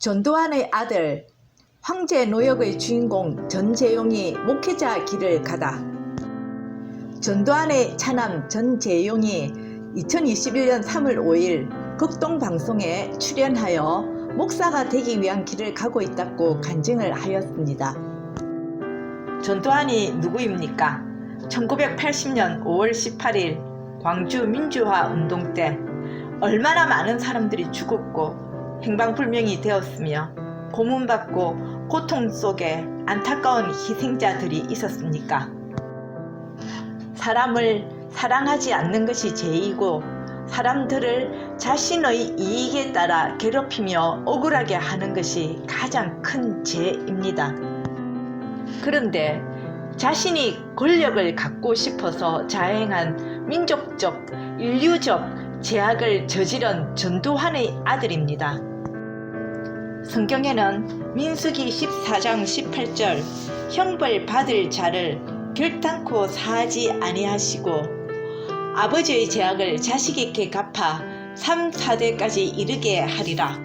전두환의 아들 황제 노역의 주인공 전재용이 목회자 길을 가다. 전두환의 차남 전재용이 2021년 3월 5일 극동방송에 출연하여 목사가 되기 위한 길을 가고 있다고 간증을 하였습니다. 전두환이 누구입니까? 1980년 5월 18일 광주 민주화 운동 때 얼마나 많은 사람들이 죽었고 행방불명이 되었으며 고문받고 고통 속에 안타까운 희생자들이 있었습니까? 사람을 사랑하지 않는 것이 죄이고 사람들을 자신의 이익에 따라 괴롭히며 억울하게 하는 것이 가장 큰 죄입니다. 그런데 자신이 권력을 갖고 싶어서 자행한 민족적, 인류적 죄악을 저지른 전두환의 아들입니다. 성경에는 민수기 14장 18절 형벌 받을 자를 결단코 사하지 아니하시고 아버지의 죄악을 자식에게 갚아 3, 4대까지 이르게 하리라.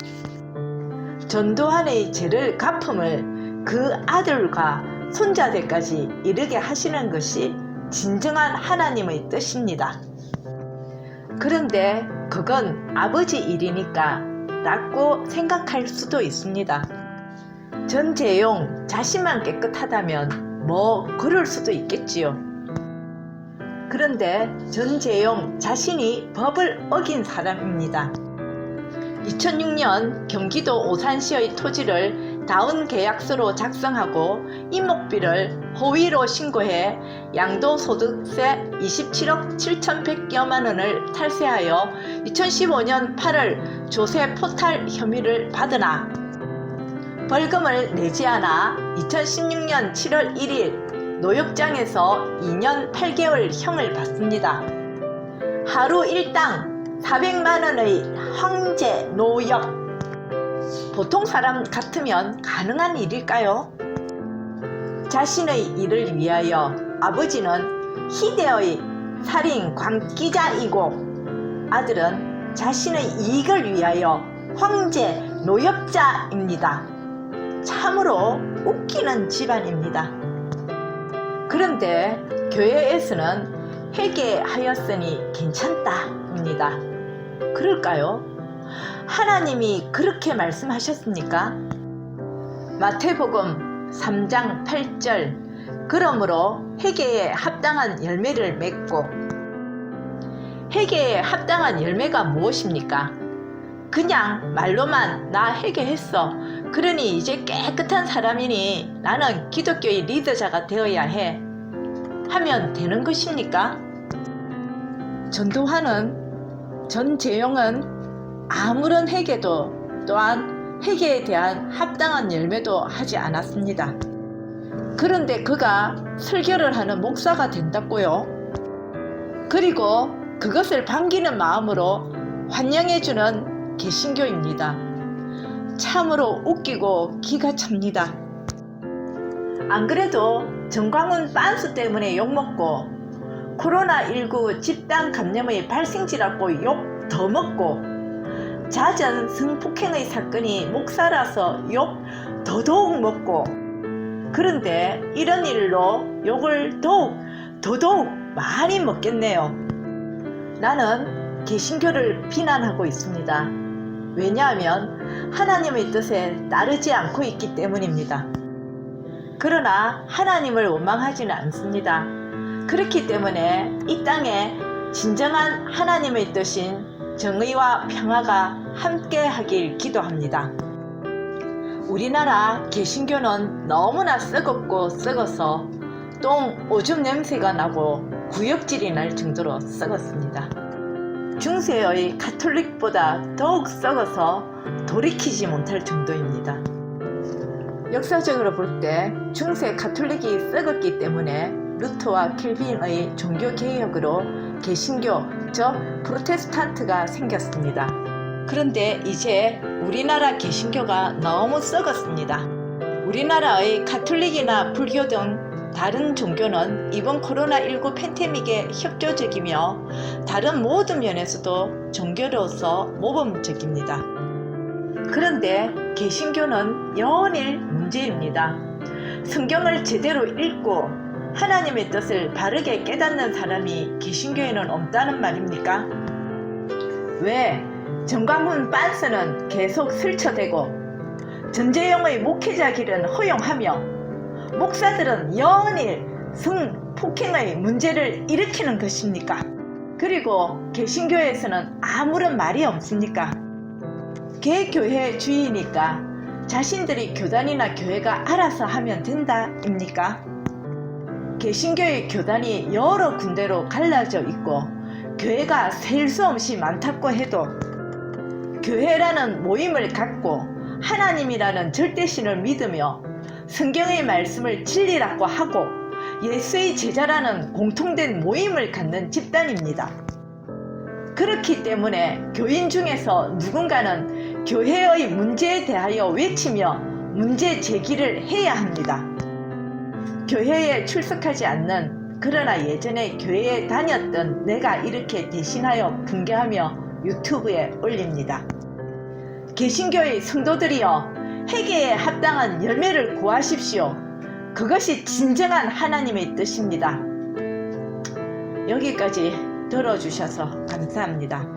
전두환의 죄를 갚음을 그 아들과 손자대까지 이르게 하시는 것이 진정한 하나님의 뜻입니다. 그런데 그건 아버지 일이니까 라고 생각할 수도 있습니다. 전재용 자신만 깨끗하다면 뭐 그럴 수도 있겠지요. 그런데 전재용 자신이 법을 어긴 사람입니다. 2006년 경기도 오산시의 토지를 다운 계약서로 작성하고 이목비를 허위로 신고해 양도소득세 27억 7,100여만 원을 탈세하여 2015년 8월 조세 포탈 혐의를 받으나 벌금을 내지 않아 2016년 7월 1일 노역장에서 2년 8개월 형을 받습니다. 하루 일당 400만 원의 황제 노역. 보통 사람 같으면 가능한 일일까요? 자신의 일을 위하여 아버지는 희대의 살인 광기자이고 아들은 자신의 이익을 위하여 황제 노역자입니다. 참으로 웃기는 집안입니다. 그런데 교회에서는 회개하였으니 괜찮다입니다. 그럴까요? 하나님이 그렇게 말씀하셨습니까? 마태복음 3장 8절 그러므로 회개에 합당한 열매를 맺고 회개에 합당한 열매가 무엇입니까? 그냥 말로만 나 회개했어. 그러니 이제 깨끗한 사람이니 나는 기독교의 리더자가 되어야 해. 하면 되는 것입니까? 전재용은 아무런 회개도 또한 회개에 대한 합당한 열매도 하지 않았습니다. 그런데 그가 설교를 하는 목사가 된다고요? 그리고 그것을 반기는 마음으로 환영해주는 개신교입니다. 참으로 웃기고 기가 찹니다. 안 그래도 정광훈 빤스 때문에 욕먹고 코로나19 집단 감염의 발생지라고 욕 더 먹고 잦은 성폭행의 사건이 목사라서 욕 더더욱 먹고 그런데 이런 일로 욕을 더더욱 많이 먹겠네요. 나는 개신교를 비난하고 있습니다. 왜냐하면 하나님의 뜻에 따르지 않고 있기 때문입니다. 그러나 하나님을 원망하지는 않습니다. 그렇기 때문에 이 땅에 진정한 하나님의 뜻인 정의와 평화가 함께 하길 기도합니다. 우리나라 개신교는 너무나 썩었고 썩어서 똥 오줌 냄새가 나고 구역질이 날 정도로 썩었습니다. 중세의 가톨릭보다 더욱 썩어서 돌이키지 못할 정도입니다. 역사적으로 볼 때 중세 가톨릭이 썩었기 때문에 루터와 켈빈의 종교개혁으로 개신교, 즉 프로테스탄트가 생겼습니다. 그런데 이제 우리나라 개신교가 너무 썩었습니다. 우리나라의 가톨릭이나 불교 등 다른 종교는 이번 코로나19 팬데믹에 협조적이며 다른 모든 면에서도 종교로서 모범적입니다. 그런데 개신교는 연일 문제입니다. 성경을 제대로 읽고 하나님의 뜻을 바르게 깨닫는 사람이 개신교에는 없다는 말입니까? 왜 정광훈 빤스는 계속 설쳐대고 전재용의 목회자 길은 허용하며 목사들은 연일 성폭행의 문제를 일으키는 것입니까? 그리고 개신교에서는 아무런 말이 없습니까? 개교회 주의니까 자신들이 교단이나 교회가 알아서 하면 된다입니까? 개신교의 교단이 여러 군데로 갈라져 있고 교회가 셀 수 없이 많다고 해도 교회라는 모임을 갖고 하나님이라는 절대신을 믿으며 성경의 말씀을 진리라고 하고 예수의 제자라는 공통된 모임을 갖는 집단입니다. 그렇기 때문에 교인 중에서 누군가는 교회의 문제에 대하여 외치며 문제 제기를 해야 합니다. 교회에 출석하지 않는 그러나 예전에 교회에 다녔던 내가 이렇게 대신하여 분개하며 유튜브에 올립니다. 개신교의 성도들이여 회개에 합당한 열매를 구하십시오. 그것이 진정한 하나님의 뜻입니다. 여기까지 들어주셔서 감사합니다.